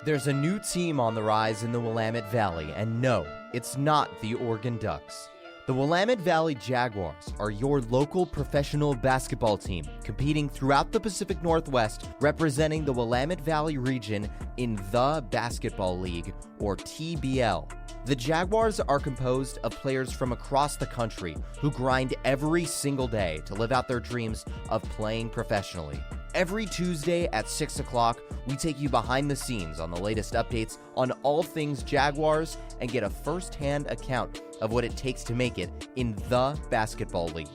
There's a new team on the rise in the Willamette Valley, and no, it's not the Oregon Ducks. The Willamette Valley Jaguars are your local professional basketball team, competing throughout the Pacific Northwest, representing the Willamette Valley region in the Basketball League, or TBL. The Jaguars are composed of players from across the country who grind every single day to live out their dreams of playing professionally. Every Tuesday at 6 o'clock, we take you behind the scenes on the latest updates on all things Jaguars and get a first-hand account of what it takes to make it in the Basketball League.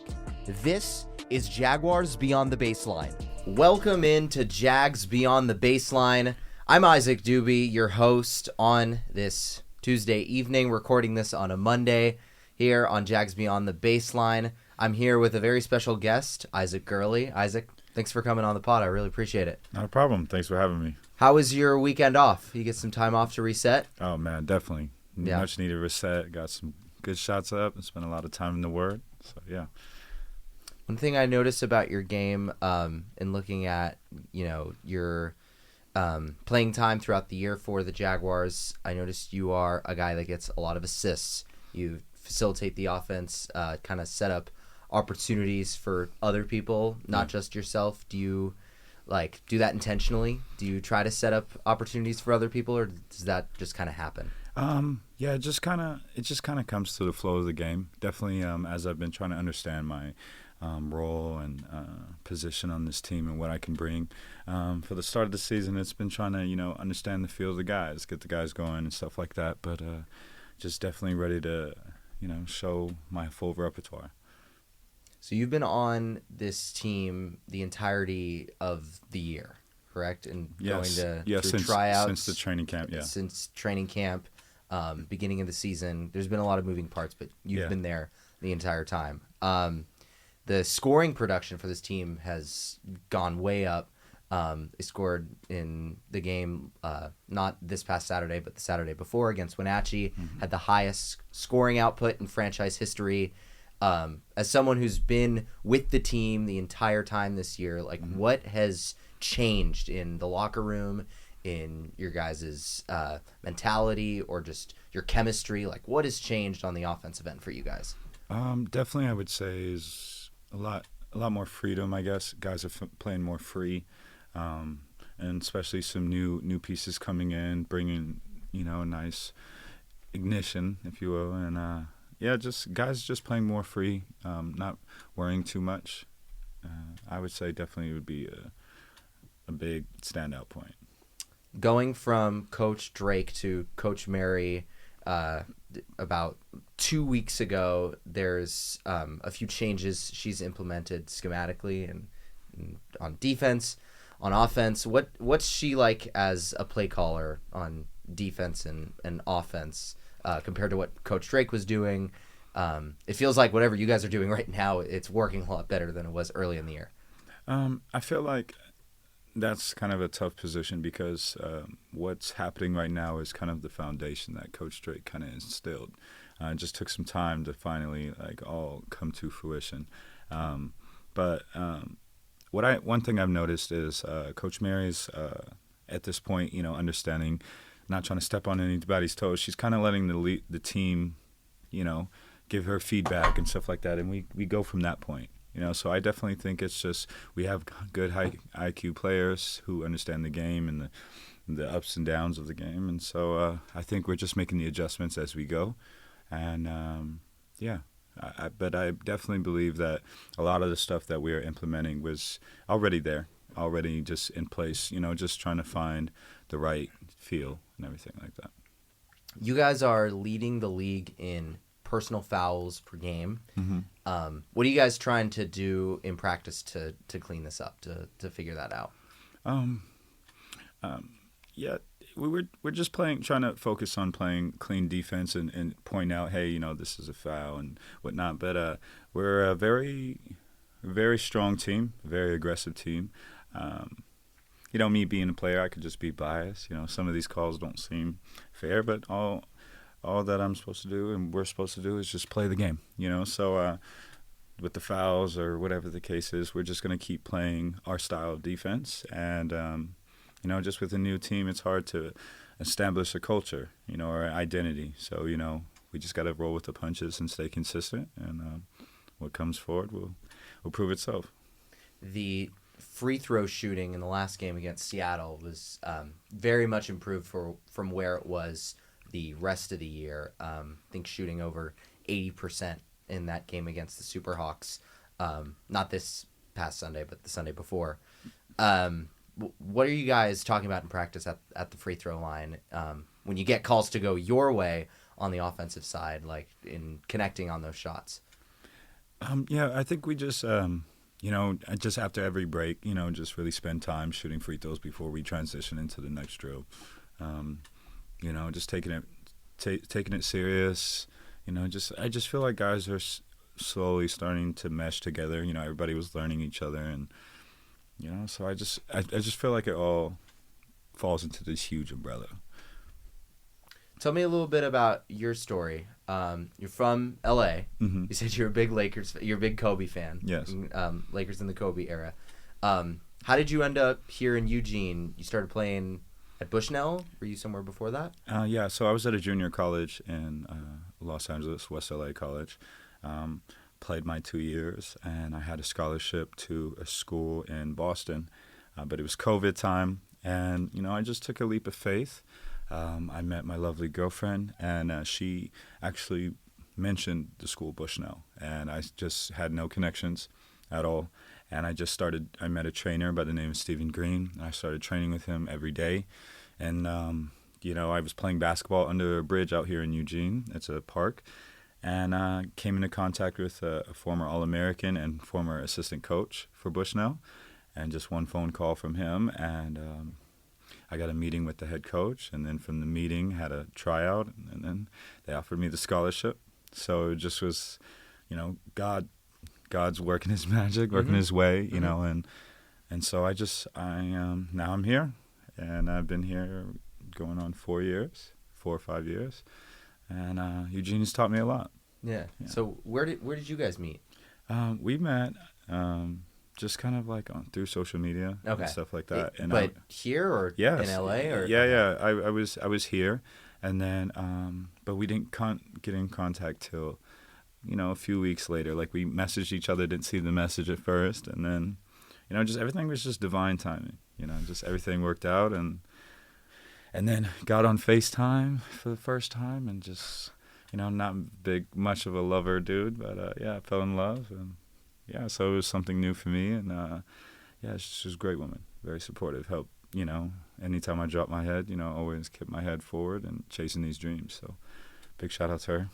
This is Jaguars Beyond the Baseline. Welcome into Jags Beyond the Baseline. I'm Isaac Doobie, your host on this Tuesday evening, recording this on a Monday here on Jags Beyond the Baseline. I'm here with a very special guest, Isaac Girley. Isaac, thanks for coming on the pod. I really appreciate it. Not a problem. Thanks for having me. How was your weekend off? You get some time off to reset? Oh, man, definitely. Yeah. Much needed reset. Got some good shots up and spent a lot of time in the Word. So, yeah. One thing I noticed about your game in looking at, your playing time throughout the year for the Jaguars, I noticed you are a guy that gets a lot of assists. You facilitate the offense, kind of set up opportunities for other people, not just yourself. Do you do that intentionally? Do you try to set up opportunities for other people, or does that just kind of happen? Yeah, it just kind of comes to the flow of the game. Definitely, as I've been trying to understand my role and position on this team and what I can bring. For the start of the season, it's been trying to understand the feel of the guys, get the guys going and stuff like that. But just definitely ready to show my full repertoire. So you've been on this team the entirety of the year, correct? And yes. Going to through tryouts since the training camp. Yeah, since training camp, beginning of the season. There's been a lot of moving parts, but you've been there the entire time. The scoring production for this team has gone way up. They scored in the game, not this past Saturday, but the Saturday before against Wenatchee. Had the highest scoring output in franchise history. As someone who's been with the team the entire time this year, what has changed in the locker room, in your guys' mentality, or just your chemistry? What has changed on the offensive end for you guys? Definitely, I would say is a lot more freedom. I guess guys are playing more free, and especially some new pieces coming in, bringing a nice ignition, if you will, and just guys just playing more free, not worrying too much. I would say definitely would be a big standout point. Going from Coach Drake to Coach Mary, about 2 weeks ago, there's a few changes she's implemented schematically and on defense, on offense. What's she like as a play caller on defense and offense compared to what Coach Drake was doing? It feels like whatever you guys are doing right now, it's working a lot better than it was early in the year. I feel like that's kind of a tough position because what's happening right now is kind of the foundation that Coach Drake kind of instilled. It just took some time to finally all come to fruition. But one thing I've noticed is Coach Mary's at this point, understanding, not trying to step on anybody's toes. She's kind of letting the team, give her feedback and stuff like that, and we go from that point. So I definitely think it's just we have good high IQ players who understand the game and the ups and downs of the game, and so I think we're just making the adjustments as we go, and but I definitely believe that a lot of the stuff that we are implementing was already there, already just in place. Just trying to find the right feel and everything like that. You guys are leading the league in personal fouls per game. What are you guys trying to do in practice to clean this up, to figure that out? We're just trying to focus on playing clean defense and point out, hey, this is a foul and whatnot. But we're a very, very strong team, very aggressive team. Me being a player, I could just be biased. Some of these calls don't seem fair, but all that I'm supposed to do and we're supposed to do is just play the game, So with the fouls or whatever the case is, we're just going to keep playing our style of defense and just with a new team, it's hard to establish a culture, or an identity. So, we just got to roll with the punches and stay consistent, and what comes forward will prove itself. The free throw shooting in the last game against Seattle was very much improved from where it was the rest of the year. I think shooting over 80% in that game against the Superhawks. Not this past Sunday, but the Sunday before. What are you guys talking about in practice at the free throw line when you get calls to go your way on the offensive side, like in connecting on those shots? I think we just, just after every break, just really spend time shooting free throws before we transition into the next drill. Just taking it serious. I just feel like guys are slowly starting to mesh together. Everybody was learning each other, and so I just feel like it all falls into this huge umbrella. Tell me a little bit about your story. You're from LA. Mm-hmm. You said you're a big Kobe fan. Yes. Lakers in the Kobe era. How did you end up here in Eugene? You started playing at Bushnell? Were you somewhere before that? So I was at a junior college in Los Angeles, West LA College. Played my 2 years, and I had a scholarship to a school in Boston. But it was COVID time, and, I just took a leap of faith. I met my lovely girlfriend, and she actually mentioned the school Bushnell, and I just had no connections at all. And I met a trainer by the name of Stephen Green, and I started training with him every day. And, I was playing basketball under a bridge out here in Eugene. It's a park. And came into contact with a former All-American and former assistant coach for Bushnell. And just one phone call from him, and I got a meeting with the head coach. And then from the meeting, had a tryout, and then they offered me the scholarship. So it just was, God's working his magic, working his way, and so now I'm here, and I've been here going on 4 or 5 years, and Eugene has taught me a lot. Yeah. So where did you guys meet? We met just kind of like through social media and stuff like that. But here or in LA or? Yeah. I was here, and then but we didn't get in contact till a few weeks later. Like, we messaged each other, didn't see the message at first, and then just everything was just divine timing. Just everything worked out, and then got on FaceTime for the first time, and just not much of a lover dude, but I fell in love, and so it was something new for me, and she's a great woman, very supportive, helped anytime I dropped my head, always kept my head forward and chasing these dreams. So big shout out to her.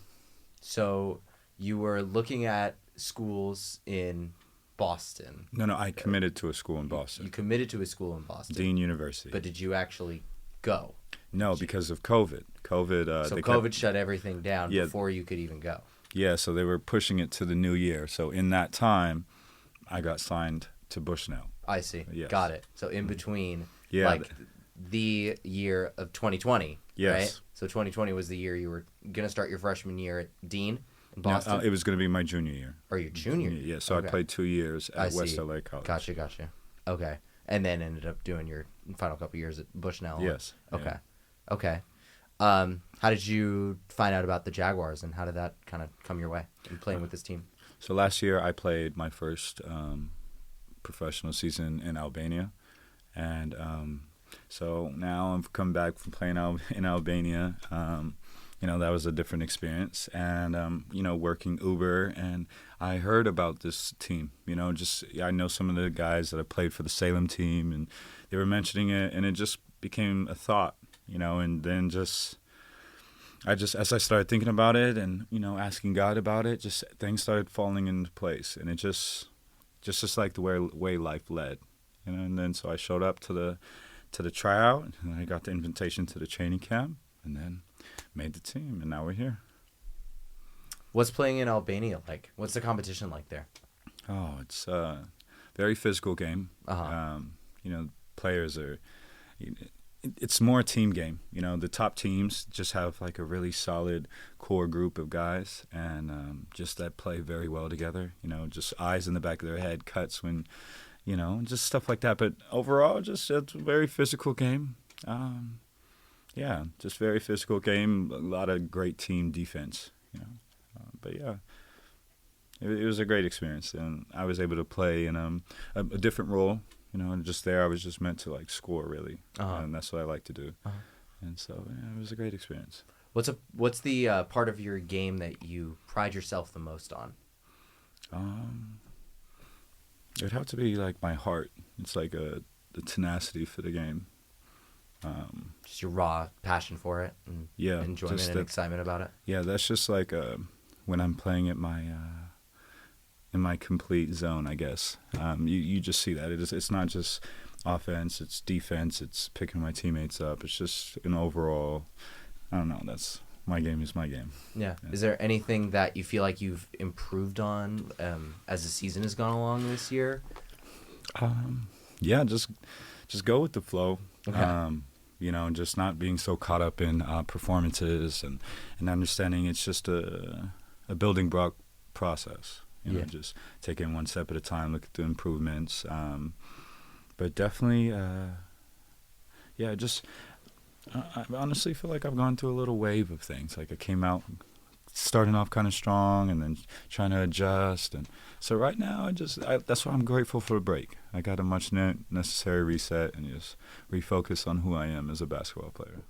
So you were looking at schools in Boston. No, I committed to a school in Boston. You committed to a school in Boston. Dean University. But did you actually go? No, because of COVID. COVID shut everything down before you could even go. Yeah, so they were pushing it to the new year. So in that time, I got signed to Bushnell. I see. Yes. Got it. So in between, the year of 2020, yes. Right? So 2020 was the year you were going to start your freshman year at Dean in Boston? No, it was going to be my junior year. Or your junior? Yeah, so I played 2 years at West LA College. Gotcha. Okay. And then ended up doing your final couple years at Bushnell. Yes. Okay. Yeah. Okay. How did you find out about the Jaguars, and how did that kind of come your way in playing with this team? So last year I played my first professional season in Albania, and so now I'm coming back from playing in Albania. That was a different experience, and working Uber, and I heard about this team. I know some of the guys that have played for the Salem team, and they were mentioning it, and it just became a thought. And then as I started thinking about it and, asking God about it, just things started falling into place. And it just like the way life led, and then so I showed up to the tryout, and I got the invitation to the training camp, and then made the team, and now we're here. What's playing in Albania like? What's the competition like there? Oh, it's a very physical game. Players are... It's more a team game. The top teams just have like a really solid core group of guys, and just that play very well together. Just eyes in the back of their head, cuts when just stuff like that. But overall, just it's a very physical game. Yeah, just very physical game. A lot of great team defense. But yeah, it was a great experience, and I was able to play in a different role. And just there, I was just meant to like score really, and that's what I like to do. And so it was a great experience. What's the part of your game that you pride yourself the most on? It'd have to be like my heart. It's like the tenacity for the game. Just your raw passion for it, and enjoyment and excitement about it. Yeah, that's just like when I'm playing at my in my complete zone, I guess. You just see that it's not just offense, it's defense, it's picking my teammates up. It's just an overall. I don't know. That's my game is my game. Yeah. Is there anything that you feel like you've improved on as the season has gone along this year? Yeah, just go with the flow. Okay. Just not being so caught up in performances and understanding it's just a building block process. Just take it one step at a time, look at the improvements. But definitely, I honestly feel like I've gone through a little wave of things. Like I came out starting off kind of strong and then trying to adjust. And so right now, that's why I'm grateful for a break. I got a much necessary reset and just refocus on who I am as a basketball player.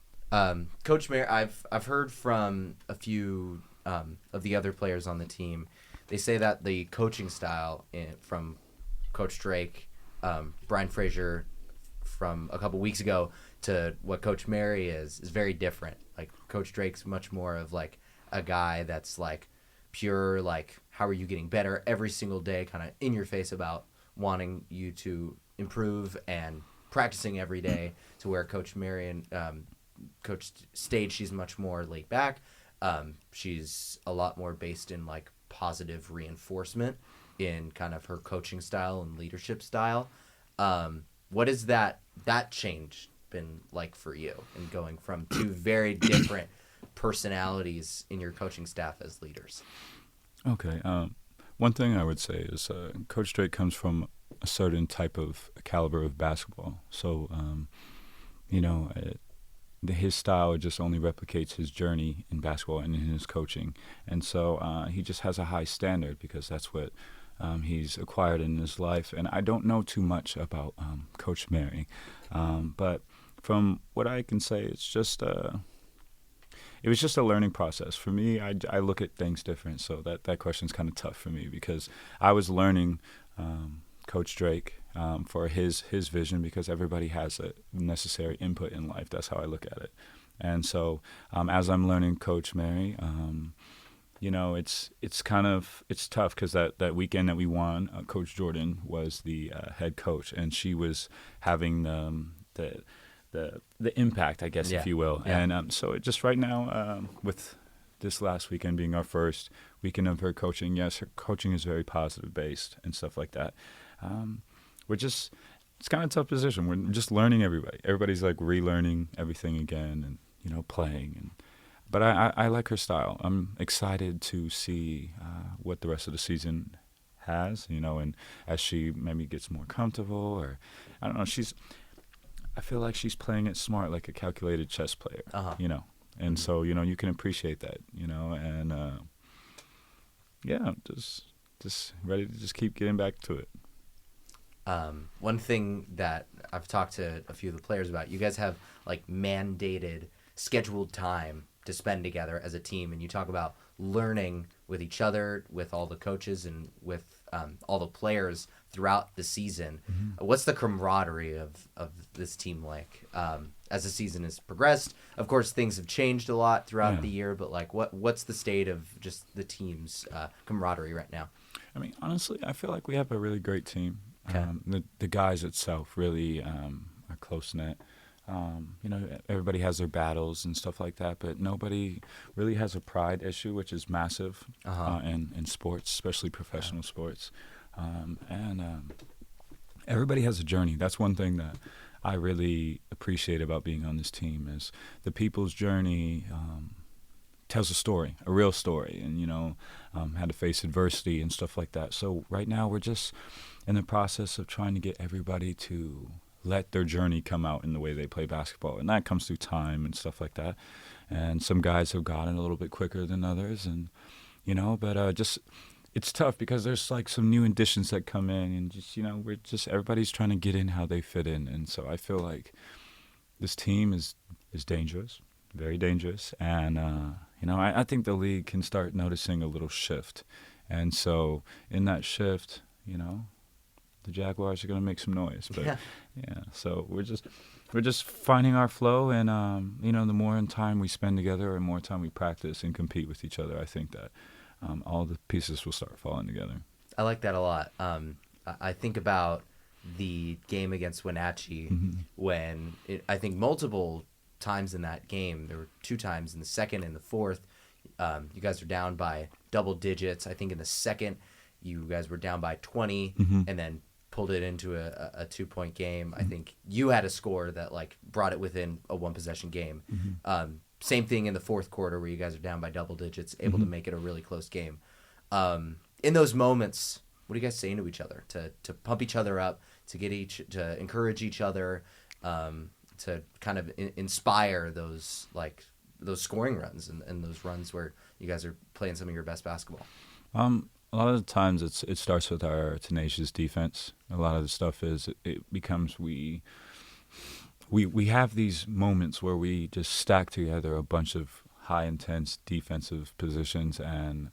Coach Mayer, I've heard from a few of the other players on the team. They say that the coaching style from Coach Drake, Brian Frazier from a couple weeks ago to what Coach Mary is very different. Like Coach Drake's much more of like a guy that's like pure, like how are you getting better every single day, kind of in your face about wanting you to improve and practicing every day, to where Coach Mary and Coach Stage, she's much more laid back. She's a lot more based in like positive reinforcement in kind of her coaching style and leadership style. What is that change been like for you in going from two very different personalities in your coaching staff as leaders? Okay. One thing I would say is Coach Drake comes from a certain type of caliber of basketball. So, his style just only replicates his journey in basketball and in his coaching. And so he just has a high standard because that's what he's acquired in his life. And I don't know too much about Coach Mary, but from what I can say, it's just it was just a learning process. For me, I look at things different, so that question's kind of tough for me because I was learning Coach Drake for his vision, because everybody has a necessary input in life. That's how I look at it. And so as I'm learning Coach Mary, it's tough because that weekend that we won, Coach Jordan was the head coach, and she was having the impact, I guess, if you will. Yeah. And so it just right now, with this last weekend being our first weekend of her coaching, yes, her coaching is very positive based and stuff like that. It's kind of a tough position. We're just learning everybody. Everybody's like relearning everything again and, playing. But I like her style. I'm excited to see what the rest of the season has, and as she maybe gets more comfortable, or I don't know, I feel like she's playing it smart, like a calculated chess player, and so, you can appreciate that, and just ready to just keep getting back to it. One thing that I've talked to a few of the players about, you guys have like mandated scheduled time to spend together as a team, and you talk about learning with each other, with all the coaches, and with all the players throughout the season. Mm-hmm. What's the camaraderie of this team like as the season has progressed? Of course, things have changed a lot throughout the year, but like what's the state of just the team's camaraderie right now? I mean, honestly, I feel like we have a really great team. Okay. The guys itself really are close-knit. Everybody has their battles and stuff like that, but nobody really has a pride issue, which is massive in sports, especially professional sports. Everybody has a journey. That's one thing that I really appreciate about being on this team, is the people's journey tells a story, a real story, and had to face adversity and stuff like that. So right now we're just in the process of trying to get everybody to let their journey come out in the way they play basketball, and that comes through time and stuff like that. And some guys have gotten a little bit quicker than others, and but just it's tough because there's like some new additions that come in, and just we're just everybody's trying to get in how they fit in, and so I feel like this team is dangerous, very dangerous, and I think the league can start noticing a little shift, and so in that shift, the Jaguars are going to make some noise, but yeah. So we're just finding our flow, and the more time we spend together, and more time we practice and compete with each other, I think that all the pieces will start falling together. I like that a lot. I think about the game against Wenatchee when I think multiple times in that game, there were 2 times in the second and the fourth, you guys are down by double digits. I think in the second, you guys were down by 20 and then pulled it into a 2-point game. I think you had a score that like brought it within a 1-possession game. Same thing in the fourth quarter where you guys are down by double digits, able to make it a really close game. In those moments, what are you guys saying to each other to pump each other up, to encourage each other, to kind of inspire those scoring runs and those runs where you guys are playing some of your best basketball? A lot of the times it starts with our tenacious defense. A lot of the stuff is it becomes we have these moments where we just stack together a bunch of high intense defensive positions, and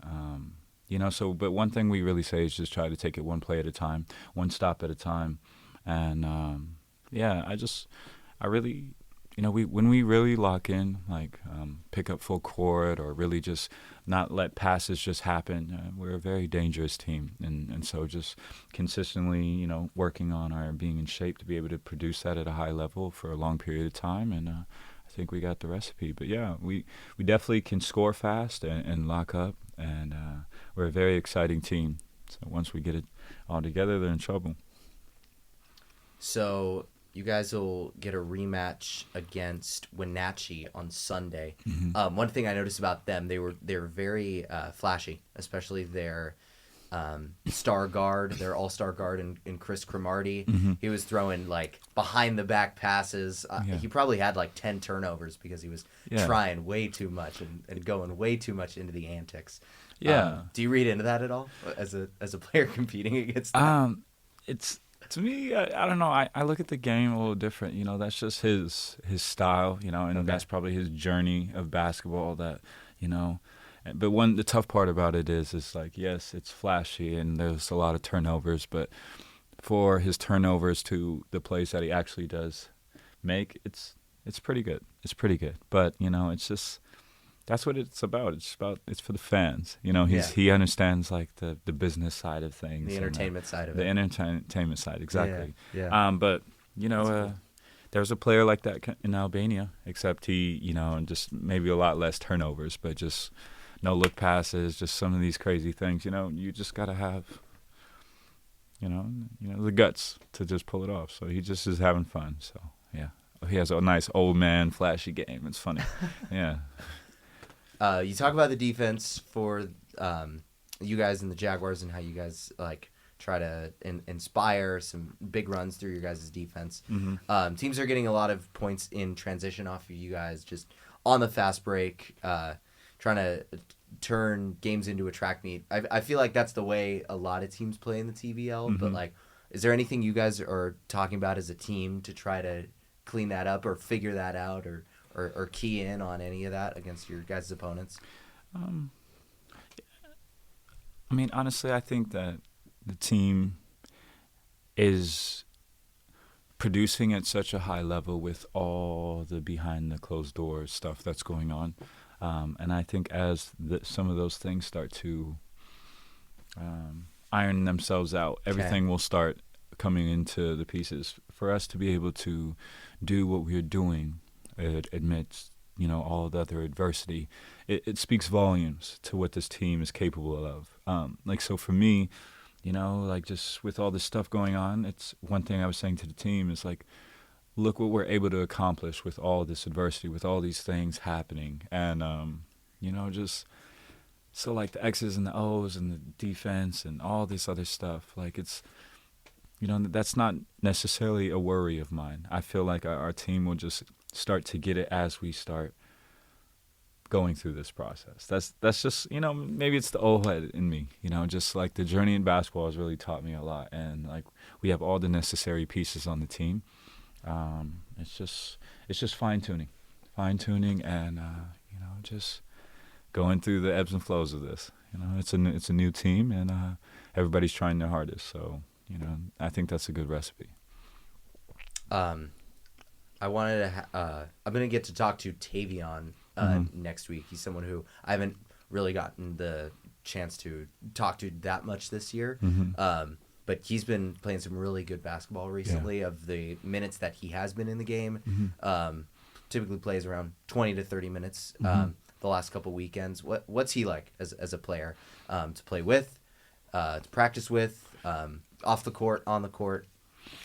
but one thing we really say is just try to take it one play at a time, one stop at a time, and I really when we really lock in, like pick up full court or really just not let passes just happen, we're a very dangerous team. And so just consistently, working on our being in shape to be able to produce that at a high level for a long period of time. And I think we got the recipe. But, yeah, we definitely can score fast and lock up. And we're a very exciting team. So once we get it all together, they're in trouble. So you guys will get a rematch against Wenatchee on Sunday. One thing I noticed about them, they were very flashy, especially their star guard, their all-star guard in Chris Cromartie. He was throwing like behind-the-back passes. He probably had like 10 turnovers because he was trying way too much and going way too much into the antics. Do you read into that at all as a player competing against that? To me, I don't know. I look at the game a little different. That's just his style. And that's probably his journey of basketball. That but the tough part about it is like, yes, it's flashy and there's a lot of turnovers, but for his turnovers to the plays that he actually does make, it's pretty good. It's pretty good. But it's just. That's what it's about. It's for the fans. He understands like the business side of things, the entertainment side of it. The entertainment side, exactly. Yeah. But there's a player like that in Albania, except he, just maybe a lot less turnovers, but just no look passes, just some of these crazy things. You just gotta have, the guts to just pull it off. So he just is having fun. So yeah, he has a nice old man flashy game. It's funny. Yeah. You talk about the defense for you guys and the Jaguars and how you guys like try to inspire some big runs through your guys' defense. Teams are getting a lot of points in transition off of you guys, just on the fast break, trying to turn games into a track meet. I feel like that's the way a lot of teams play in the TBL, but like, is there anything you guys are talking about as a team to try to clean that up or figure that out or key in on any of that against your guys' opponents? Honestly, I think that the team is producing at such a high level with all the behind the closed doors stuff that's going on. And I think as some of those things start to iron themselves out, everything will start coming into the pieces. For us to be able to do what we're doing amidst all the other adversity, it speaks volumes to what this team is capable of. So for me, just with all this stuff going on, it's one thing I was saying to the team is like, look what we're able to accomplish with all this adversity, with all these things happening. And just so like the X's and the O's and the defense and all this other stuff. Like it's, that's not necessarily a worry of mine. I feel like our team will just start to get it as we start going through this process. That's just, maybe it's the old head in me, just like the journey in basketball has really taught me a lot. And like we have all the necessary pieces on the team. It's just fine tuning and, just going through the ebbs and flows of this. It's a new team and everybody's trying their hardest. So, I think that's a good recipe. I wanted to. I'm gonna get to talk to Tavion next week. He's someone who I haven't really gotten the chance to talk to that much this year. But he's been playing some really good basketball recently. Yeah. Of the minutes that he has been in the game, typically plays around 20 to 30 minutes. The last couple weekends. What's he like as a player to play with, to practice with, off the court, on the court?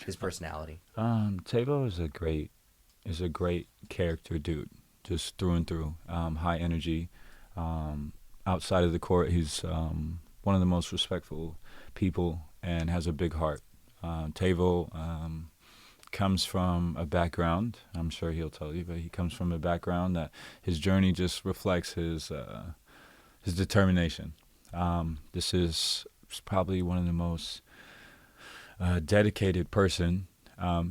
His personality. Tavo is a great character dude, just through and through. High energy. Outside of the court, he's one of the most respectful people and has a big heart. Tavo comes from a background, I'm sure he'll tell you, but he comes from a background that his journey just reflects his determination. This is probably one of the most dedicated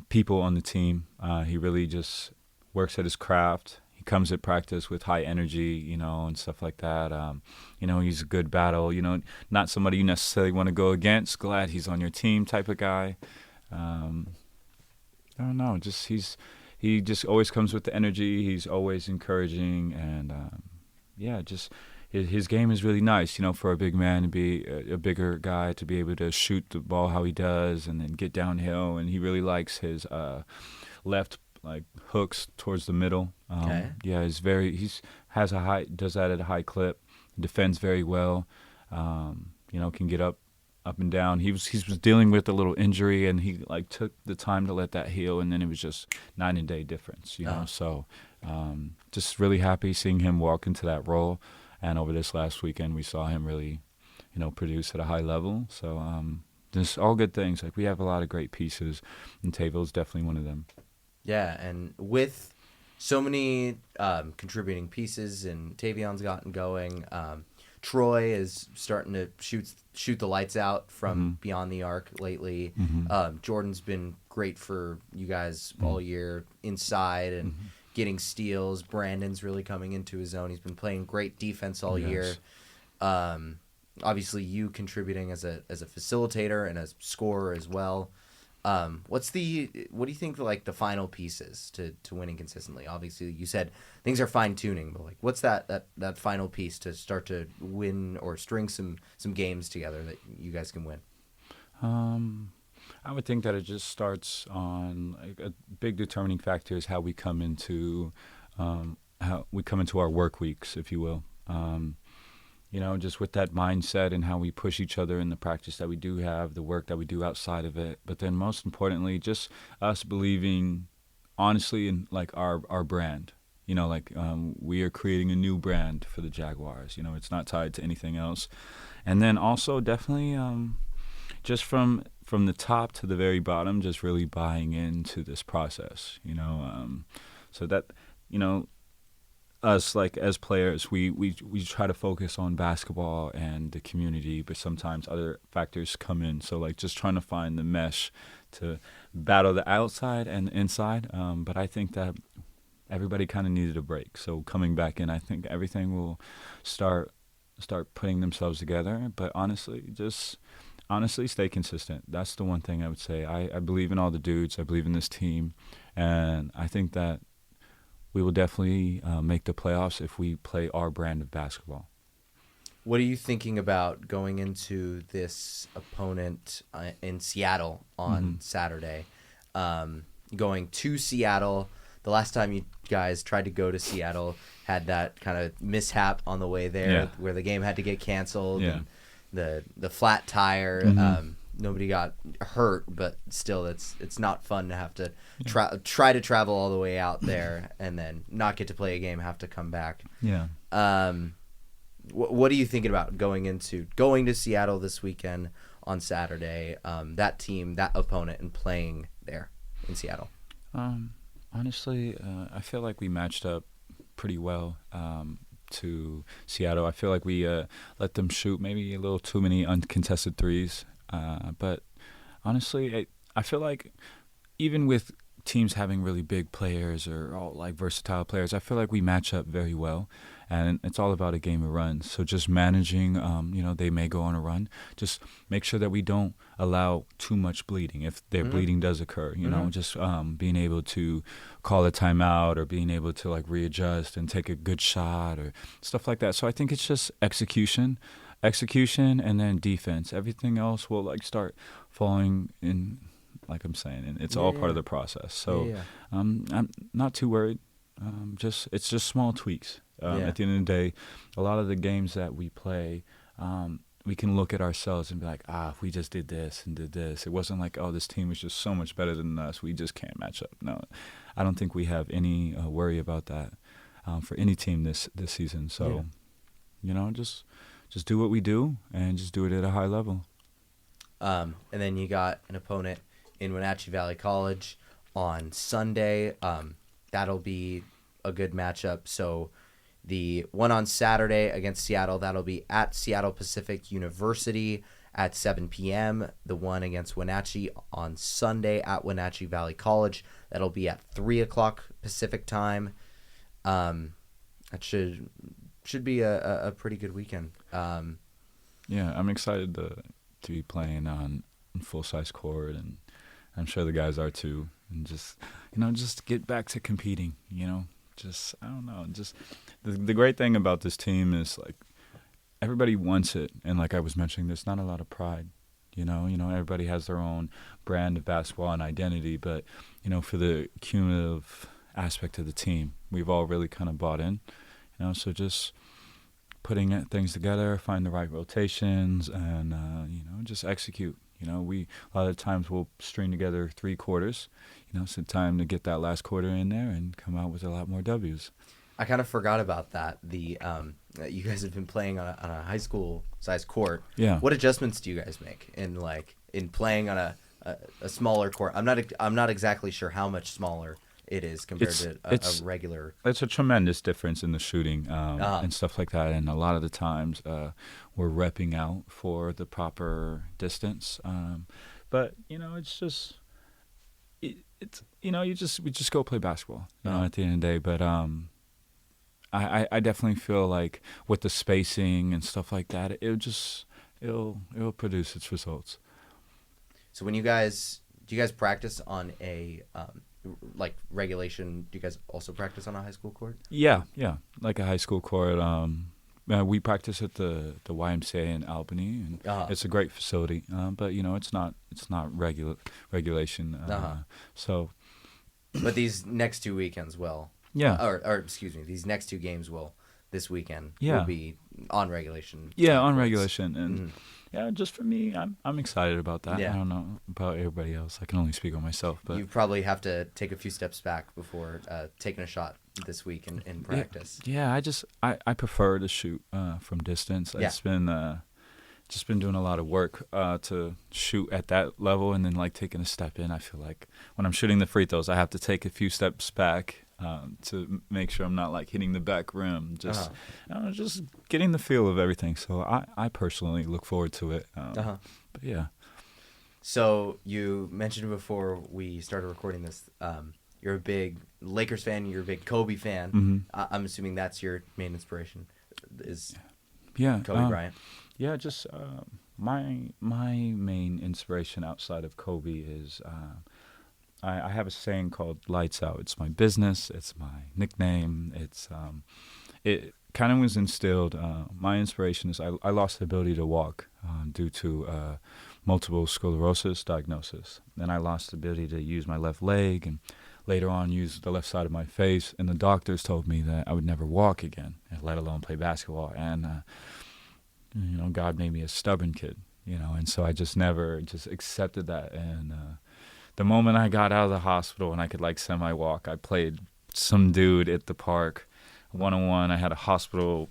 people on the team. He really just works at his craft. He comes at practice with high energy, and stuff like that. He's a good battle, not somebody you necessarily want to go against. Glad he's on your team type of guy. I don't know, he just always comes with the energy. He's always encouraging and his game is really nice, for a big man to be a bigger guy, to be able to shoot the ball how he does and then get downhill. And he really likes his left hooks towards the middle. Okay. Yeah, does that at a high clip. Defends very well. Can get up and down. He was dealing with a little injury and he took the time to let that heal, and then it was just night and day difference. So just really happy seeing him walk into that role. And over this last weekend, we saw him really, produce at a high level. So just all good things. We have a lot of great pieces, and Tavo's definitely one of them. Yeah, and with so many contributing pieces, and Tavion's gotten going, Troy is starting to shoot the lights out from beyond the arc lately. Jordan's been great for you guys all year inside and getting steals. Brandon's really coming into his own. He's been playing great defense all year. Obviously, you contributing as a facilitator and as scorer as well. What do you think the final piece is to winning consistently? Obviously, you said things are fine tuning, but what's that final piece to start to win or string some games together that you guys can win? I would think that it just starts on a big determining factor is how we come into our work weeks, if you will. Just with that mindset and how we push each other in the practice that we do have, the work that we do outside of it. But then most importantly, just us believing honestly in our brand. We are creating a new brand for the Jaguars. It's not tied to anything else. And then also definitely just from the top to the very bottom, just really buying into this process, so that, us as players, we try to focus on basketball and the community, but sometimes other factors come in. So just trying to find the mesh to battle the outside and the inside. But I think that everybody kind of needed a break. So coming back in, I think everything will start putting themselves together. But honestly, stay consistent. That's the one thing I would say. I believe in all the dudes. I believe in this team. And I think that we will definitely make the playoffs if we play our brand of basketball. What are you thinking about going into this opponent in Seattle on Saturday? Going to Seattle, the last time you guys tried to go to Seattle had that kind of mishap on the way there where the game had to get canceled. Yeah. And the flat tire. Nobody got hurt, but still, it's not fun to have to try to travel all the way out there and then not get to play a game, have to come back. Yeah. what are you thinking about going to Seattle this weekend on Saturday? That team, that opponent, and playing there in Seattle. Honestly, I feel like we matched up pretty well to Seattle. I feel like we let them shoot maybe a little too many uncontested threes. But honestly, I feel like even with teams having really big players or all like versatile players, I feel like we match up very well. And it's all about a game of runs. So just managing, they may go on a run. Just make sure that we don't allow too much bleeding. If their bleeding does occur, just being able to call a timeout or being able to like readjust and take a good shot or stuff like that. So I think it's just execution, and then defense. Everything else will like start falling in, like I'm saying, and it's all part of the process. So I'm not too worried. It's just small tweaks. At the end of the day, a lot of the games that we play, we can look at ourselves and be like, if we just did this and did this. It wasn't like, this team is just so much better than us. We just can't match up. No, I don't think we have any worry about that for any team this season. So, just do what we do and just do it at a high level. And then you got an opponent in Wenatchee Valley College on Sunday. That'll be a good matchup. So the one on Saturday against Seattle, that'll be at Seattle Pacific University at 7 p.m. The one against Wenatchee on Sunday at Wenatchee Valley College, that'll be at 3 o'clock Pacific time. That should be a pretty good weekend. I'm excited to be playing on full-size court, and I'm sure the guys are too. And just get back to competing, I don't know. Just the great thing about this team is like everybody wants it, and like I was mentioning, there's not a lot of pride. Everybody has their own brand of basketball and identity, but for the cumulative aspect of the team, we've all really kind of bought in. So just putting things together, find the right rotations, and just execute. We a lot of times we'll string together 3 quarters. So time to get that last quarter in there and come out with a lot more W's. I kind of forgot about that. You guys have been playing on a high school size court. Yeah. What adjustments do you guys make in playing on a smaller court? I'm not exactly sure how much smaller it is compared to a regular. It's a tremendous difference in the shooting and stuff like that. And a lot of the times we're repping out for the proper distance. But it's just we just go play basketball. At the end of the day. But I definitely feel like with the spacing and stuff like that, it'll produce its results. So when do you guys practice on a like regulation? Do you guys also practice on a high school court? Yeah, like a high school court. We practice at the YMCA in Albany, and it's a great facility. But it's not regulation. So, but these next 2 weekends will. Yeah. Or excuse me, these next 2 games this weekend will be on regulation. Yeah, on regulation, and just for me, I'm excited about that. Yeah. I don't know about everybody else. I can only speak on myself. But you probably have to take a few steps back before taking a shot this week in practice. Yeah, I prefer to shoot from distance. Yeah. It's been just been doing a lot of work to shoot at that level, and then like taking a step in. I feel like when I'm shooting the free throws, I have to take a few steps back to make sure I'm not like hitting the back rim. Just getting the feel of everything. So I personally look forward to it. But yeah. So you mentioned before we started recording this, you're a big Lakers fan. You're a big Kobe fan. Mm-hmm. I'm assuming that's your main inspiration. Is Kobe Bryant? Yeah, just my main inspiration outside of Kobe is I have a saying called "Lights Out." It's my business. It's my nickname. It kind of was instilled. My inspiration is I lost the ability to walk due to multiple sclerosis diagnosis, and I lost the ability to use my left leg, and later on use the left side of my face. And the doctors told me that I would never walk again, let alone play basketball. And God made me a stubborn kid, and so I just never accepted that. And the moment I got out of the hospital and I could like semi-walk, I played some dude at the park one-on-one. I had a hospital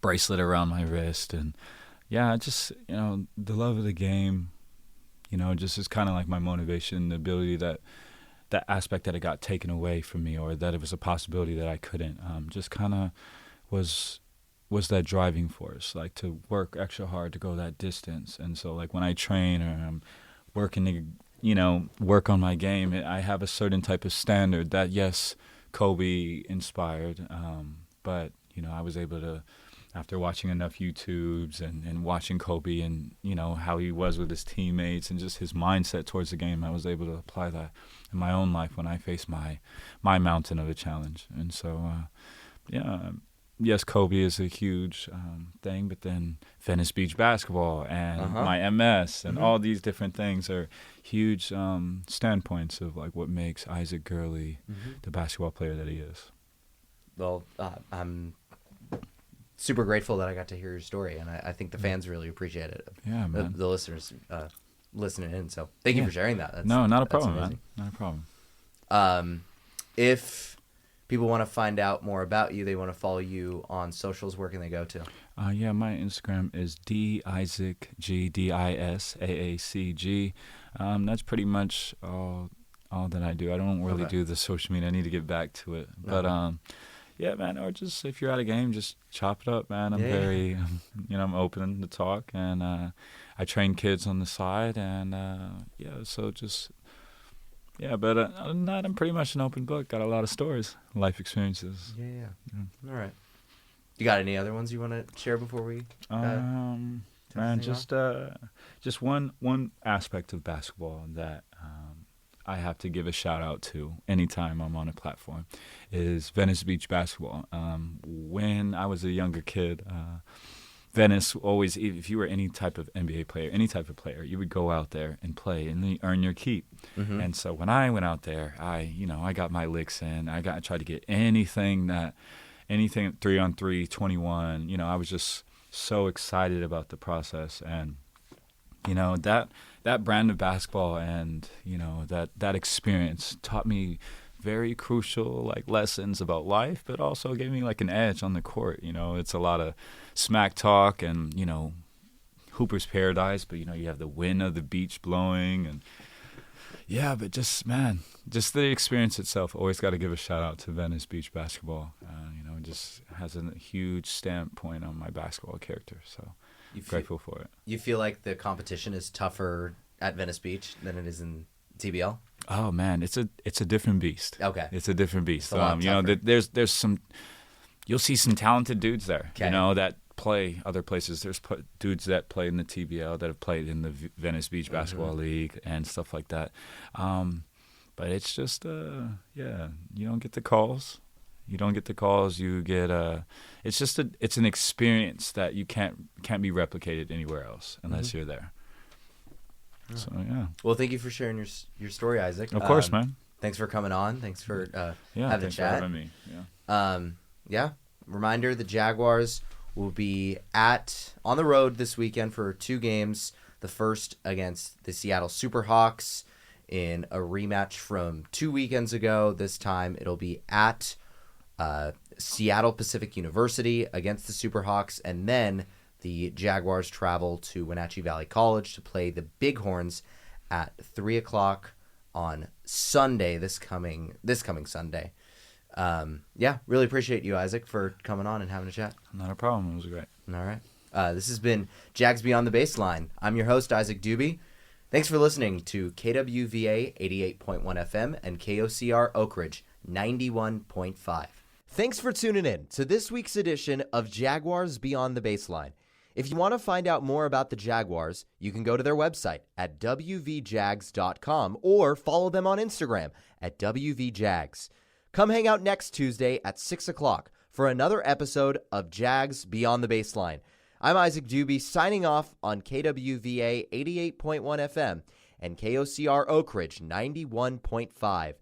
bracelet around my wrist. And, yeah, just, the love of the game, just is kind of like my motivation, the ability that aspect that it got taken away from me, or that it was a possibility that I couldn't, just kind of was that driving force, like to work extra hard to go that distance. And so, like, when I train or I'm working to, work on my game, I have a certain type of standard that, yes, Kobe inspired, but, I was able to, after watching enough YouTubes and watching Kobe and, how he was with his teammates and just his mindset towards the game, I was able to apply that in my own life when I faced my mountain of a challenge. And so, yes, Kobe is a huge thing, but then Venice Beach basketball and my MS and all these different things are huge standpoints of, like, what makes Isaac Girley the basketball player that he is. Well, I'm super grateful that I got to hear your story, and I think the fans really appreciate it. Yeah, man. The listeners listening in. So thank you for sharing that. No, not a problem, man. Not a problem. If people want to find out more about you, they want to follow you on socials, where can they go to? Yeah, my Instagram is DISAACG, DISAACG. That's pretty much all that I do. I don't really do the social media. I need to get back to it. But yeah, man, or just if you're at a game, just chop it up, man. I'm very, I'm open to talk, and I train kids on the side, and so just, but other than that, I'm pretty much an open book. Got a lot of stories, life experiences. Yeah. All right. You got any other ones you want to share before we? Man, just one aspect of basketball that I have to give a shout out to anytime I'm on a platform is Venice Beach basketball. When I was a younger kid, Venice always, if you were any type of NBA player, any type of player, you would go out there and play and then earn your keep. And so when I went out there, I got my licks in. I tried to get anything 3-on-3, 21. I was just so excited about the process, and that brand of basketball and that experience taught me very crucial, like, lessons about life, but also gave me, like, an edge on the court. It's a lot of smack talk and Hooper's paradise, but you have the wind of the beach blowing, and but just the experience itself. Always got to give a shout out to Venice Beach basketball. It just has a huge stamp point on my basketball character. So grateful for it. You feel like the competition is tougher at Venice Beach than it is in TBL? Oh man, it's a different beast. Okay, it's a different beast. There's some, you'll see some talented dudes there. Okay. That play other places. There's dudes that play in the TBL that have played in the Venice Beach Basketball League and stuff like that. But it's just you don't get the calls. You don't get the calls. You get it's an experience that you can't be replicated anywhere else unless you're there. Yeah. So Well, thank you for sharing your story, Isaac. Of course, man. Thanks for coming on. Thanks for having a chat. For having me. Yeah. Reminder: the Jaguars will be on the road this weekend for 2 games. The first against the Seattle Superhawks in a rematch from 2 weekends ago. This time it'll be at Seattle Pacific University against the Superhawks, and then the Jaguars travel to Wenatchee Valley College to play the Big Horns at 3:00 on Sunday, this coming Sunday. Really appreciate you, Isaac, for coming on and having a chat. Not a problem. It was great. All right. This has been Jags Beyond the Baseline. I'm your host, Isaac Doobie. Thanks for listening to KWVA 88.1 FM and KOCR Oak Ridge 91.5. Thanks for tuning in to this week's edition of Jaguars Beyond the Baseline. If you want to find out more about the Jaguars, you can go to their website at wvjags.com or follow them on Instagram at wvjags. Come hang out next Tuesday at 6 o'clock for another episode of Jags Beyond the Baseline. I'm Isaac Doobie signing off on KWVA 88.1 FM and KOCR Oak Ridge 91.5.